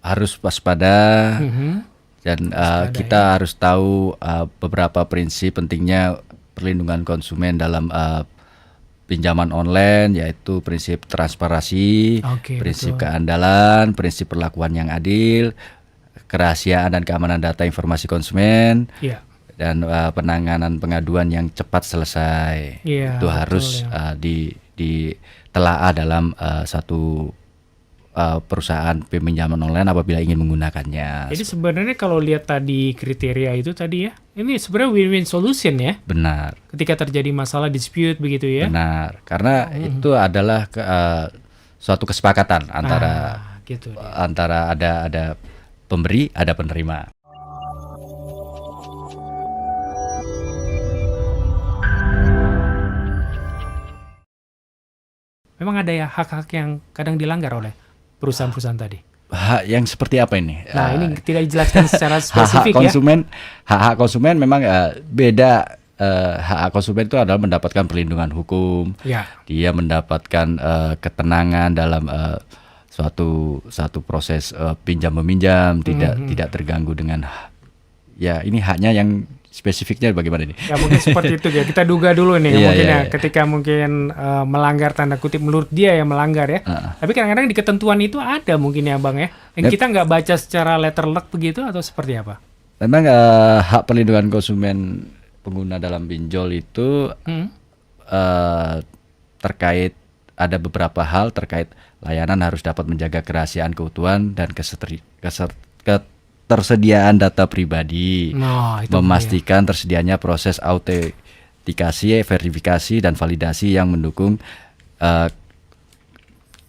harus waspada dan kita harus tahu beberapa prinsip pentingnya perlindungan konsumen dalam pinjaman online, yaitu prinsip transparansi, Oke, prinsip betul. keandalan, prinsip perlakuan yang adil, kerahasiaan dan keamanan data informasi konsumen, Iya. dan penanganan pengaduan yang cepat selesai. Iya, Itu betul harus ya. ditelaah dalam satu perusahaan peminjaman online apabila ingin menggunakannya. Jadi sebenarnya kalau lihat tadi kriteria itu tadi ya, ini sebenarnya win-win solution ya. Benar, Ketika terjadi masalah dispute begitu ya. benar. Karena itu adalah suatu kesepakatan antara Gitu dia. antara ada pemberi, ada penerima. Memang ada ya hak-hak yang kadang dilanggar oleh perusahaan-perusahaan tadi. Hak yang seperti apa ini? Nah, ini tidak dijelaskan secara hak-hak spesifik ya. konsumen, hak-hak konsumen memang beda. Hak konsumen itu adalah mendapatkan perlindungan hukum. Ya. Dia mendapatkan ketenangan dalam suatu proses pinjam meminjam, tidak terganggu dengan ya ini haknya yang spesifiknya bagaimana ini? Ya mungkin seperti itu ya. Kita duga dulu nih Iya, mungkin iya, ya iya. ketika mungkin melanggar tanda kutip menurut dia yang melanggar ya. Tapi kadang-kadang di ketentuan itu ada mungkin ya Bang ya. Yang kita nggak baca secara letter luck begitu atau seperti apa? Memang hak perlindungan konsumen pengguna dalam pinjol itu terkait ada beberapa hal terkait layanan harus dapat menjaga kerahasiaan keutuhan dan ketersediaan data pribadi, Nah, itu memastikan tersedianya proses autentikasi, verifikasi dan validasi yang mendukung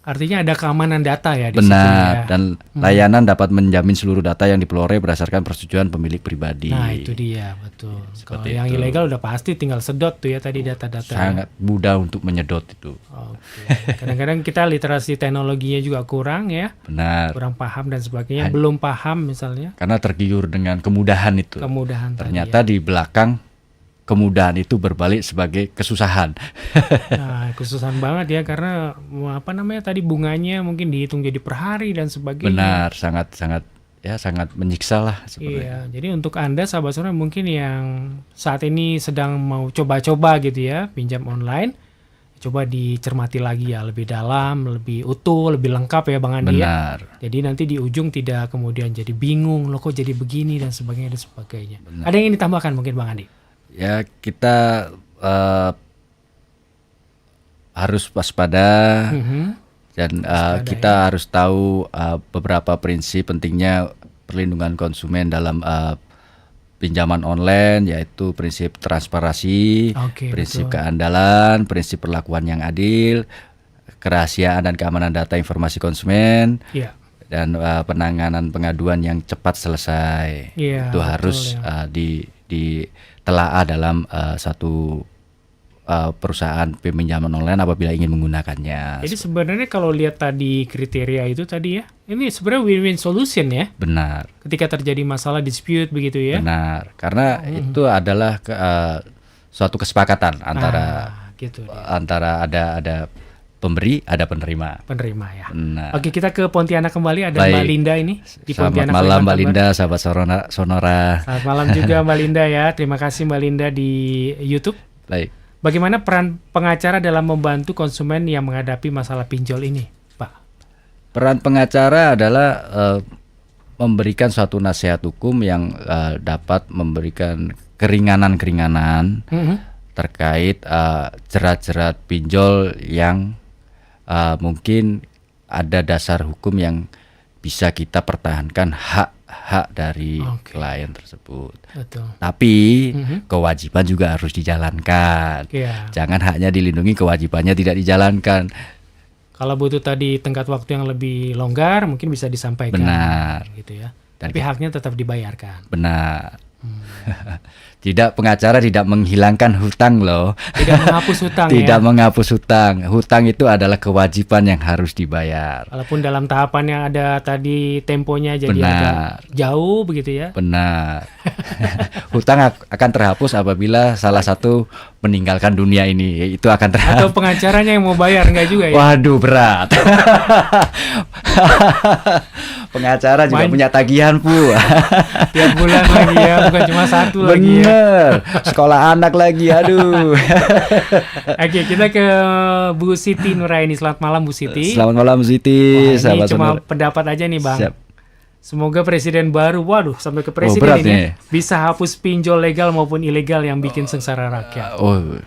artinya ada keamanan data ya di situ ya. benar dan layanan dapat menjamin seluruh data yang diperoleh berdasarkan persetujuan pemilik pribadi. Nah, itu dia betul. Kalau seperti yang itu. ilegal udah pasti tinggal sedot tuh ya tadi data-data. Sangat mudah untuk menyedot itu. Oke. Kadang-kadang kita literasi teknologinya juga kurang ya. Benar. Kurang paham dan sebagainya, belum paham misalnya Karena tergiur dengan kemudahan itu. kemudahan Ternyata di belakang kemudahan itu berbalik sebagai kesusahan. Nah, kesusahan banget ya karena apa namanya tadi bunganya mungkin dihitung jadi per hari dan sebagainya. Benar, sangat menyiksa lah Iya, sebenarnya. jadi untuk Anda sahabat sore mungkin yang saat ini sedang mau coba-coba gitu ya, pinjam online, coba dicermati lagi ya lebih dalam, lebih utuh, lebih lengkap ya Bang Andi ya. Benar. Jadi nanti di ujung tidak kemudian jadi bingung, loh kok jadi begini dan sebagainya. Ada yang ingin ditambahkan mungkin Bang Andi? Ya, kita harus waspada dan kita harus tahu beberapa prinsip pentingnya perlindungan konsumen dalam pinjaman online, yaitu prinsip transparansi, Oke, prinsip betul. keandalan, prinsip perlakuan yang adil, kerahasiaan dan keamanan data informasi konsumen, Iya. dan penanganan pengaduan yang cepat selesai. Iya, Itu betul harus ya. ditelaah dalam satu perusahaan peminjaman online apabila ingin menggunakannya. Jadi sebenarnya kalau lihat tadi kriteria itu tadi ya, ini sebenarnya win-win solution ya. Benar, Ketika terjadi masalah dispute begitu ya. benar. Karena itu adalah suatu kesepakatan antara Gitu dia. antara ada pemberi, ada penerima. Penerima ya. Nah, Oke, kita ke Pontianak kembali. Ada Baik. Mbak Linda ini di selamat Pontianak. malam Mbak Kalimantan Linda, sahabat Sonora. Selamat malam juga Mbak Linda ya. Terima kasih Mbak Linda di YouTube. Baik. Bagaimana peran pengacara dalam membantu konsumen yang menghadapi masalah pinjol ini, Pak? Peran pengacara adalah memberikan suatu nasihat hukum yang dapat memberikan keringanan-keringanan terkait jerat-jerat pinjol yang mungkin ada dasar hukum yang bisa kita pertahankan hak dari klien tersebut. Betul. Tapi kewajiban juga harus dijalankan. Iya. Jangan haknya dilindungi, kewajibannya tidak dijalankan. Kalau butuh tadi tenggat waktu yang lebih longgar, mungkin bisa disampaikan. Benar. Gitu ya. Dan Tapi haknya tetap dibayarkan. Benar. Tidak, pengacara tidak menghilangkan hutang loh. Tidak menghapus hutang Tidak ya. menghapus hutang. Hutang itu adalah kewajiban yang harus dibayar. Walaupun dalam tahapan yang ada tadi temponya jadi Benar. agak jauh begitu ya. Benar. Hutang akan terhapus apabila salah satu meninggalkan dunia ini, itu akan Atau pengacaranya yang mau bayar, enggak juga ya? Waduh, berat. Pengacara juga punya tagihan, Bu. Tiap bulan lagi ya, bukan cuma satu lagi ya. Bener. Sekolah anak lagi, aduh. Oke, kita ke Bu Siti Nuraini. Selamat malam Bu Siti. Selamat malam Siti. Wah, ini sahabat cuma sonora. pendapat aja nih Bang. Siap. Semoga presiden baru, waduh sampai ke presiden berat ini nih. bisa hapus pinjol legal maupun ilegal yang bikin sengsara rakyat. Oh,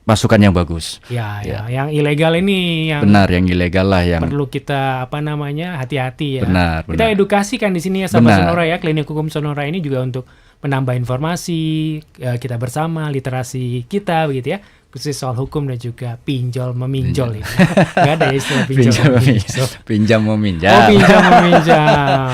masukan yang bagus. Ya, yang ilegal ini yang Benar, yang ilegal lah yang perlu kita hati-hati ya. Benar, Kita benar. edukasikan di sini ya sahabat Benar. Sonora ya. Klinik Hukum Sonora ini juga untuk menambah informasi kita bersama, literasi kita begitu ya. Khusus soal hukum dan juga pinjol meminjol ini. Gak ada ya istilah pinjol pinjam meminjol. pinjam meminjam. Oh, pinjam meminjam.